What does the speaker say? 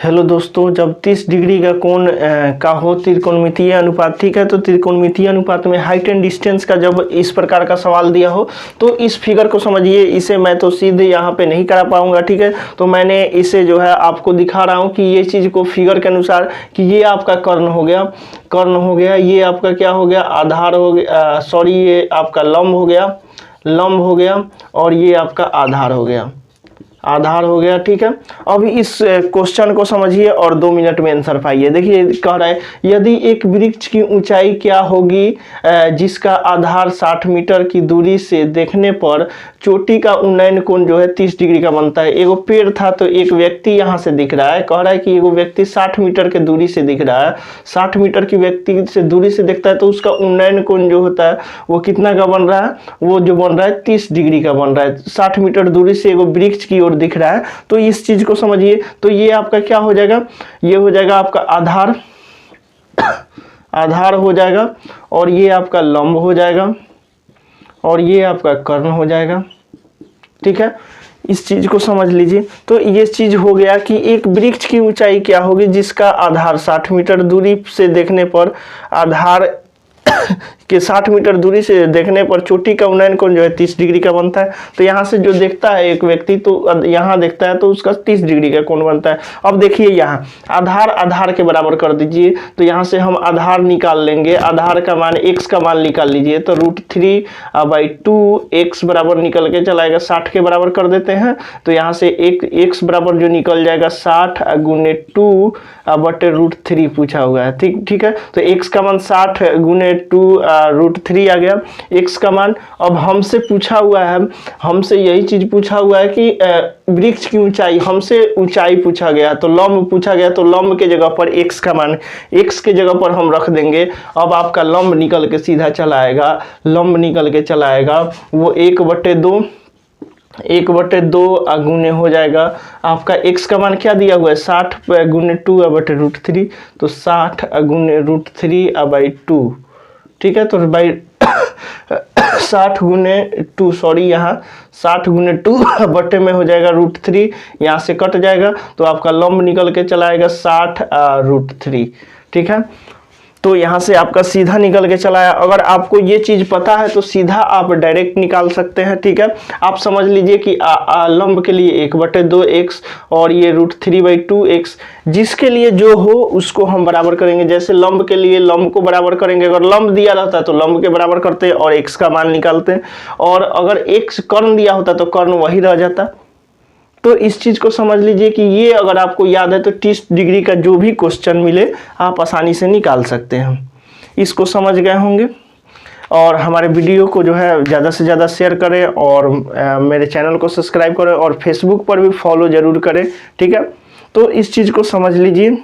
Hello दोस्तों, जब 30 degree का कोण का हो त्रिकोणमितीय अनुपात, ठीक है। तो त्रिकोणमितीय अनुपात में हाइट एंड डिस्टेंस का जब इस प्रकार का सवाल दिया हो तो इस फिगर को समझिए। इसे मैं तो सीधे यहाँ पे नहीं करा पाऊंगा, ठीक है। तो मैंने इसे जो है आपको दिखा रहा हूँ कि ये चीज़ को फिगर के अनुसार कि ये आपका कर्ण हो गया, ये आपका क्या हो गया, आधार हो गया, सॉरी ये आपका लंब हो गया और ये आपका आधार हो गया, ठीक है। अभी इस क्वेश्चन को समझिए और 2 मिनट में आंसर पाइए। देखिए कह रहा है यदि एक वृक्ष की ऊंचाई क्या होगी जिसका आधार 60 मीटर की दूरी से देखने पर चोटी का उन्नयन कोण जो है 30 डिग्री का बनता है। एगो पेड़ था तो एक व्यक्ति यहाँ से दिख रहा है, कह रहा है कि एगो व्यक्ति 60 मीटर के दूरी से दिख रहा है, 60 मीटर की व्यक्ति से दूरी से दिखता है तो उसका उन्नयन कोण जो होता है वो कितना का बन रहा है, वो जो बन रहा है 30 डिग्री का बन रहा है। 60 मीटर दूरी से एगो वृक्ष की ओर दिख रहा है, तो इस चीज को समझिए। तो ये आपका क्या हो जाएगा, ये हो जाएगा आपका आधार हो जाएगा और ये आपका लंब हो जाएगा और ये आपका कर्ण हो जाएगा, ठीक है। इस चीज को समझ लीजिए। तो ये चीज हो गया कि एक वृक्ष की ऊंचाई क्या होगी जिसका आधार 60 मीटर दूरी से देखने पर आधार कि 60 मीटर दूरी से देखने पर चोटी का उन्नयन कोण जो है 30 डिग्री का बनता है। तो यहाँ से जो देखता है एक व्यक्ति तो यहाँ देखता है तो उसका 30 डिग्री का कोण बनता है। अब देखिए यहाँ आधार के बराबर कर दीजिए, तो यहाँ से हम आधार निकाल लेंगे। आधार का मान x का मान निकाल लीजिए, तो √3/2 x बराबर निकल के चलाएगा 60 के बराबर कर देते हैं। तो यहाँ से एक x बराबर जो निकल जाएगा 60 गुने 2/√3 पूछा हुआ है, ठीक है। तो x का मान 60 गुने 2√3 आ गया x का मान। अब हमसे पूछा हुआ है, हमसे यही चीज पूछा हुआ है कि वृक्ष की ऊंचाई, हमसे ऊंचाई पूछा गया तो लंब पूछा गया, तो लंब के जगह पर x का मान x के जगह पर हम रख देंगे। अब आपका लंब निकल के सीधा चला आएगा, वो 1/2 गुने हो जाएगा। आपका x का मान क्या दिया हुआ है 60 गुने 2/√3, तो 60 गुने √3/2, ठीक है। तो बाई 60 गुने 2, सॉरी यहाँ 60 गुने 2 बटे में हो जाएगा √3, यहाँ से कट जाएगा तो आपका लंब निकल के चला आएगा 60√3, ठीक है। तो यहाँ से आपका सीधा निकल के चला आया। अगर आपको ये चीज पता है तो सीधा आप डायरेक्ट निकाल सकते हैं, ठीक है। आप समझ लीजिए कि लंब के लिए 1/2x और ये √3/2x, जिसके लिए जो हो उसको हम बराबर करेंगे। जैसे लंब के लिए लंब को बराबर करेंगे, अगर लंब दिया रहता है तो लंब के बराबर करते हैं और x का मान निकालते हैं, और अगर x कर्ण दिया होता तो कर्ण वही रह जाता। तो इस चीज को समझ लीजिए कि ये अगर आपको याद है तो 30 डिग्री का जो भी क्वेश्चन मिले आप आसानी से निकाल सकते हैं। इसको समझ गए होंगे, और हमारे वीडियो को जो है ज़्यादा से ज़्यादा शेयर करें और मेरे चैनल को सब्सक्राइब करें और फेसबुक पर भी फॉलो ज़रूर करें, ठीक है। तो इस चीज़ को समझ लीजिए।